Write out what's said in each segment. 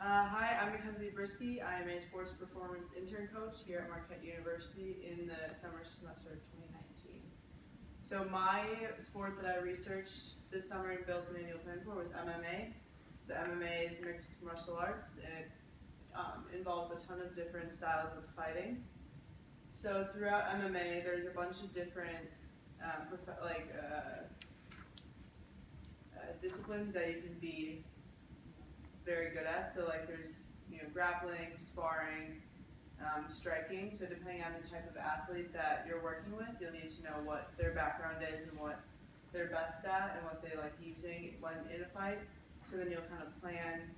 Hi, I'm Mackenzie Briskie. I am a sports performance intern coach here at Marquette University in the summer semester of 2019. So my sport that I researched this summer and built an annual plan for was MMA. So MMA is mixed martial arts, and it involves a ton of different styles of fighting. So throughout MMA, there's a bunch of different disciplines that you can be very good at. So like there's grappling, sparring, striking. So depending on the type of athlete that you're working with, you'll need to know what their background is and what they're best at and what they like using when in a fight. So then you'll kind of plan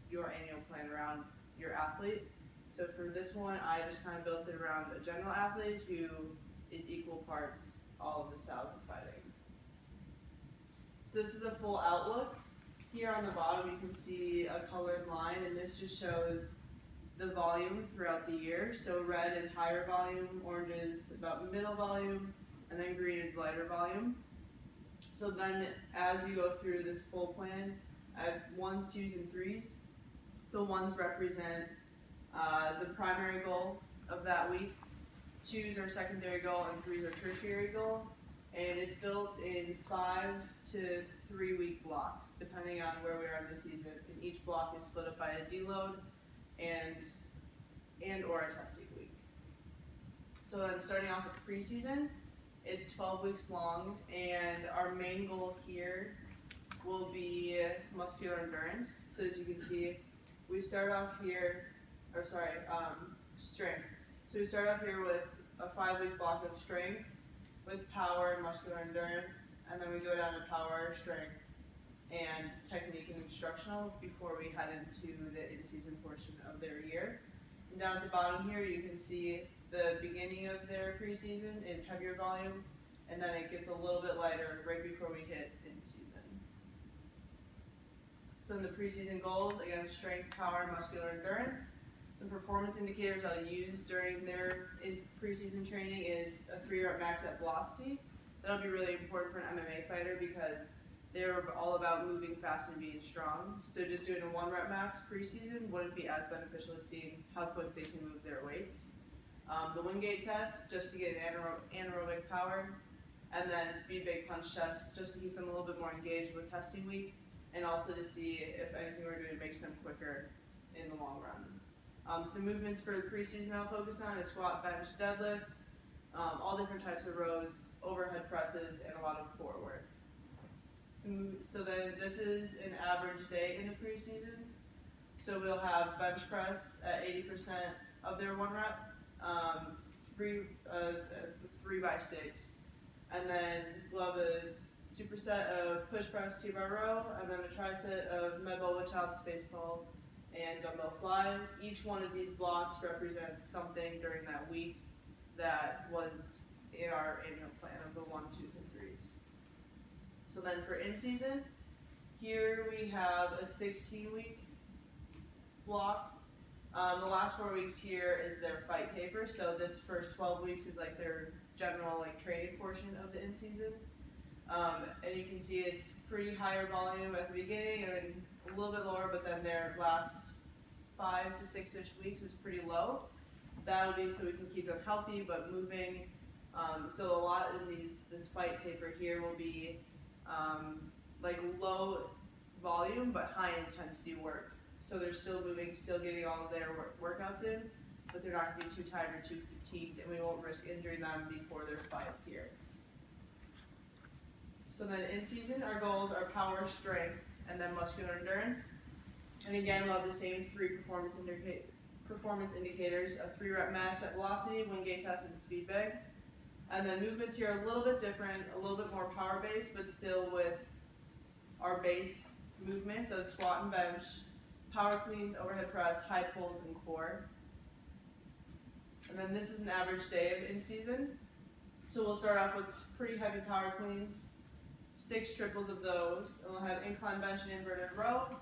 your annual plan around your athlete. So for this one, I just kind of built it around a general athlete who is equal parts all of the styles of fighting. So this is a full outlook. Here on the bottom you can see a colored line, and this just shows the volume throughout the year. So red is higher volume, orange is about middle volume, and then green is lighter volume. So then as you go through this full plan, I have 1s, 2s, and 3s. The 1s represent the primary goal of that week, 2s are secondary goal, and 3s are tertiary goal. And it's built in 5 to 3 week blocks, depending on where we are in the season. And each block is split up by a deload and or a testing week. So then starting off with preseason, it's 12 weeks long, and our main goal here will be muscular endurance. So as you can see, we start off here, strength. So we start off here with a 5 week block of strength, with power and muscular endurance, and then we go down to power, strength, and technique and instructional before we head into the in-season portion of their year. And down at the bottom here, you can see the beginning of their preseason is heavier volume, and then it gets a little bit lighter right before we hit in-season. So in the preseason goals, again, strength, power, muscular endurance. Some performance indicators I'll use during their preseason training is a 3-rep max at velocity. That'll be really important for an MMA fighter because they're all about moving fast and being strong. So just doing a 1-rep max preseason wouldn't be as beneficial as seeing how quick they can move their weights. The Wingate test, just to get anaerobic power, and then speed big punch test, just to keep them a little bit more engaged with testing week, and also to see if anything we're doing makes them quicker in the long run. Some movements for the preseason I'll focus on is squat, bench, deadlift, all different types of rows, overhead presses, and a lot of core work. So then this is an average day in the preseason. So we'll have bench press at 80% of their 1-rep, 3x6, and then we'll have a superset of push press 2-bar row, and then a triset of med ball, wood chops, face pull, and dumbbell fly. Each one of these blocks represents something during that week that was in our annual plan of the 1, 2s, and 3s. So then for in-season, here we have a 16-week block. The last 4 weeks here is their fight taper, so this first 12 weeks is like their general training portion of the in-season. And you can see it's pretty higher volume at the beginning and then a little bit lower, but then their last 5 to 6-ish weeks is pretty low. That'll be so we can keep them healthy but moving. So a lot in this fight taper here will be like low volume but high intensity work. So they're still moving, still getting all of their workouts in, but they're not going to be too tired or too fatigued, and we won't risk injuring them before their fight here. So then in season, our goals are power, strength, and then muscular endurance. And again, we'll have the same 3 performance indicators, a 3-rep max at velocity, Wingate test, and speed bag. And then movements here are a little bit different, a little bit more power based, but still with our base movements of squat and bench, power cleans, overhead press, high pulls, and core. And then this is an average day of in season. So we'll start off with pretty heavy power cleans, 6 triples of those, and we'll have incline bench and inverted row,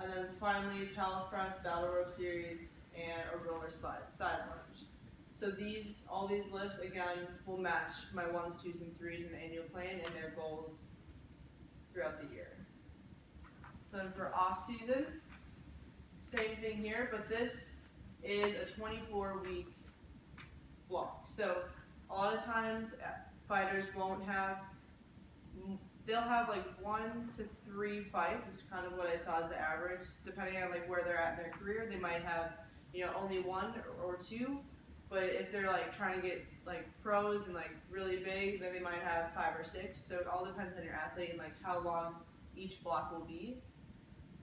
and then finally calf press, battle rope series, and a roller side lunge. So all these lifts again will match my 1s, 2s, and 3s in the annual plan and their goals throughout the year. So then for off season, same thing here, but this is a 24-week block. So a lot of times fighters won't have, they'll have like 1 to 3 fights. It's kind of what I saw as the average. Depending on like where they're at in their career, they might have, you know, only 1 or 2. But if they're like trying to get like pros and like really big, then they might have 5 or 6. So it all depends on your athlete and like how long each block will be.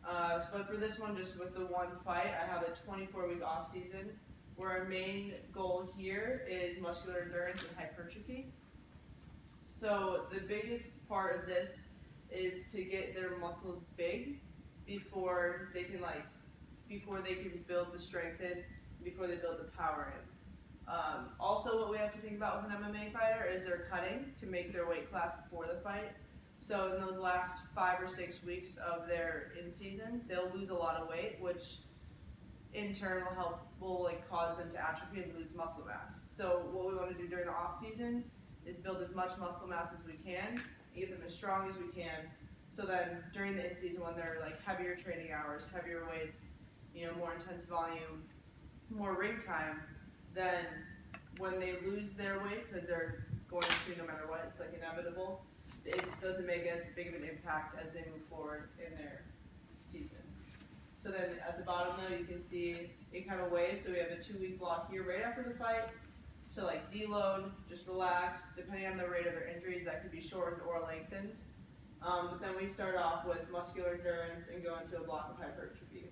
But for this one, just with the 1 fight, I have a 24-week off season where our main goal here is muscular endurance and hypertrophy. So the biggest part of this is to get their muscles big before they can build the strength in, before they build the power in. Also, what we have to think about with an MMA fighter is they're cutting to make their weight class before the fight. So in those last 5 or 6 weeks of their in-season, they'll lose a lot of weight, which in turn will cause them to atrophy and lose muscle mass. So what we want to do during the off-season is build as much muscle mass as we can, and get them as strong as we can, so then during the in-season when they're like heavier training hours, heavier weights, you know, more intense volume, more ring time, then when they lose their weight, because they're going to no matter what, it's like inevitable, it doesn't make as big of an impact as they move forward in their season. So then at the bottom though, you can see it kind of waves. So we have a 2-week block here right after the fight. So like deload, just relax. Depending on the rate of their injuries, that could be shortened or lengthened. But then we start off with muscular endurance and go into a block of hypertrophy.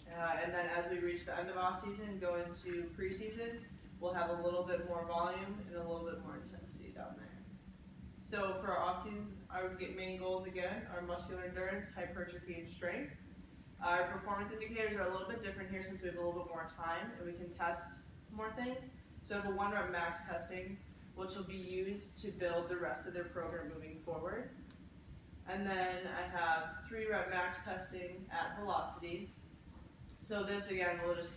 And then as we reach the end of off season and go into preseason, we'll have a little bit more volume and a little bit more intensity down there. So for our off season, our main goals again are muscular endurance, hypertrophy, and strength. Our performance indicators are a little bit different here since we have a little bit more time and we can test more things. So I have a 1-rep max testing, which will be used to build the rest of their program moving forward. And then I have 3-rep max testing at velocity. So this again will just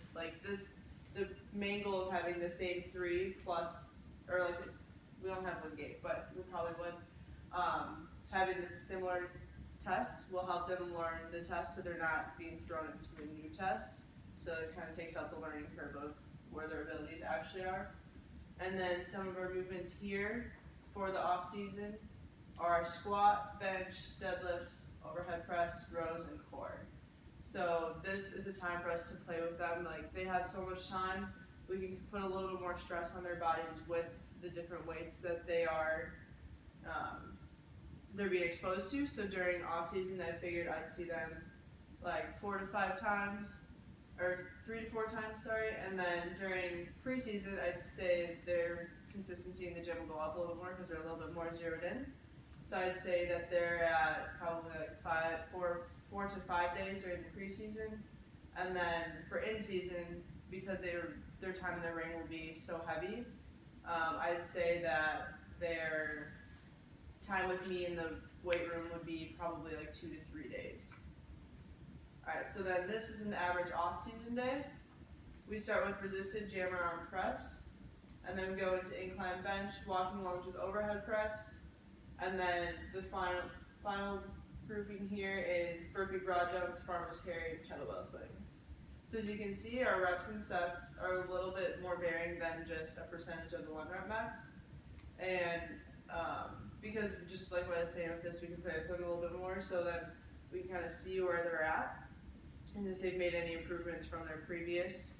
the main goal of having the same 3 plus, or like we don't have one gate, but we probably would. Having this similar test will help them learn the test so they're not being thrown into a new test. So it kind of takes out the learning curve of where their abilities actually are. And then some of our movements here for the off season are squat, bench, deadlift, overhead press, rows, and core. So this is a time for us to play with them. Like they have so much time, we can put a little bit more stress on their bodies with the different weights that they're being exposed to. So during off season, I figured I'd see them like 4 to 5 times, or 3 to 4 times, sorry. And then during preseason, I'd say their consistency in the gym will go up a little more because they're a little bit more zeroed in. So I'd say that they're at probably like 4 to 5 days during the preseason. And then for in-season, because their time in the ring will be so heavy, I'd say that their time with me in the weight room would be probably like 2 to 3 days. Alright, so then this is an average off-season day. We start with resisted jammer arm press, and then we go into incline bench, walking lunge with overhead press, and then the final grouping here is burpee broad jumps, farmer's carry, kettlebell swings. So as you can see, our reps and sets are a little bit more varying than just a percentage of the 1-rep max. And because just like what I was saying with this, we can play with them a little bit more so that we can kind of see where they're at and if they've made any improvements from their previous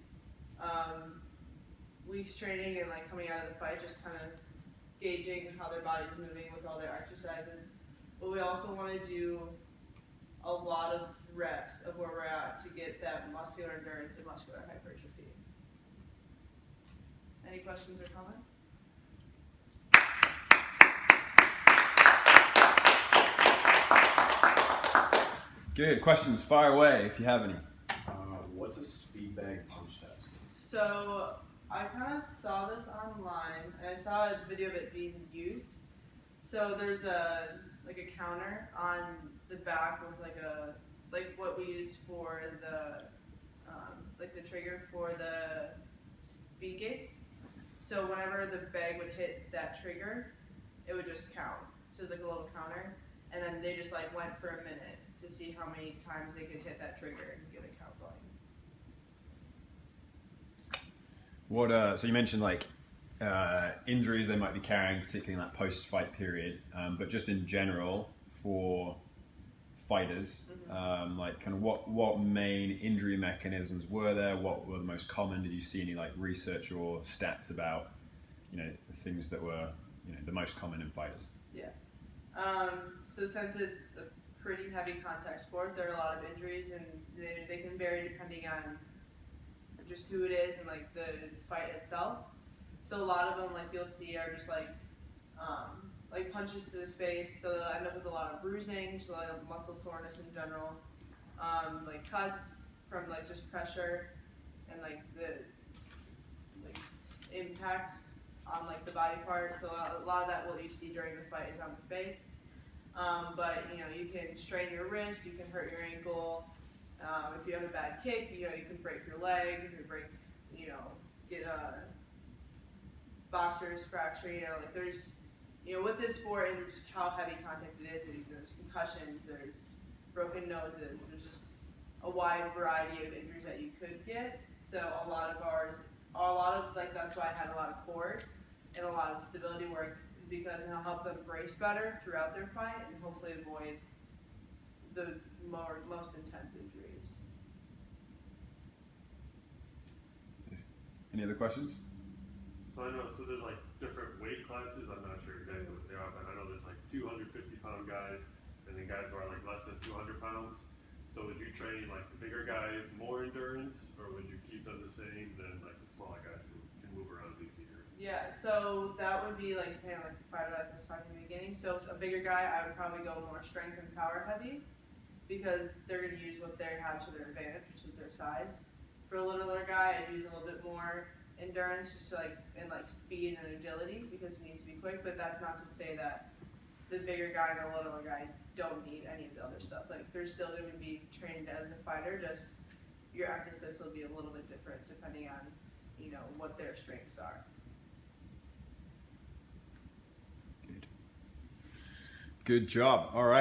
week's training and like coming out of the fight, just kind of gauging how their body's moving with all their exercises. But we also want to do a lot of reps of where we're at to get that muscular endurance and muscular hypertrophy. Any questions or comments? Good. Questions, fire away if you have any. What's a speed bag punch test? So I kind of saw this online, and I saw a video of it being used. So there's a counter on the back with like what we use for the the trigger for the speed gates. So whenever the bag would hit that trigger, it would just count. So it was like a little counter, and then they just like went for a minute to see how many times they could hit that trigger and get a count going. What? So you mentioned like injuries they might be carrying, particularly in that post-fight period, but just in general for fighters, like kind of what main injury mechanisms were there? What were the most common? Did you see any like research or stats about the things that were the most common in fighters? Yeah. So since it's a pretty heavy contact sport, there are a lot of injuries, and they can vary depending on just who it is and like the fight itself. So a lot of them, like you'll see, are just like punches to the face. So they'll end up with a lot of bruising, just a lot of muscle soreness in general, like cuts from like just pressure and like the like impact on like the body part. So a lot of that what you see during the fight is on the face. But you can strain your wrist, you can hurt your ankle. If you have a bad kick, you can break your leg. If you break, get a boxer's fracture. Like there's, with this sport and just how heavy contact it is, there's concussions, there's broken noses, there's just a wide variety of injuries that you could get. So a lot of like that's why I had a lot of core and a lot of stability work is because it'll help them brace better throughout their fight and hopefully avoid the most intense injuries. Any other questions? So I know, there's like different weight classes. I'm not sure exactly what they are, but I know there's like 250-pound guys, and then guys who are like less than 200 pounds. So would you train like the bigger guys more endurance, or would you keep them the same than like the smaller guys who can move around easier? Yeah, so that would be like depending on like the fighter like I was talking in the beginning. So a bigger guy, I would probably go more strength and power heavy because they're going to use what they have to their advantage, which is their size. For a littler guy, I'd use a little bit more endurance, just to and speed and agility because he needs to be quick. But that's not to say that the bigger guy and the littler guy don't need any of the other stuff. Like they're still going to be trained as a fighter. Just your emphasis will be a little bit different depending on what their strengths are. Good job. All right.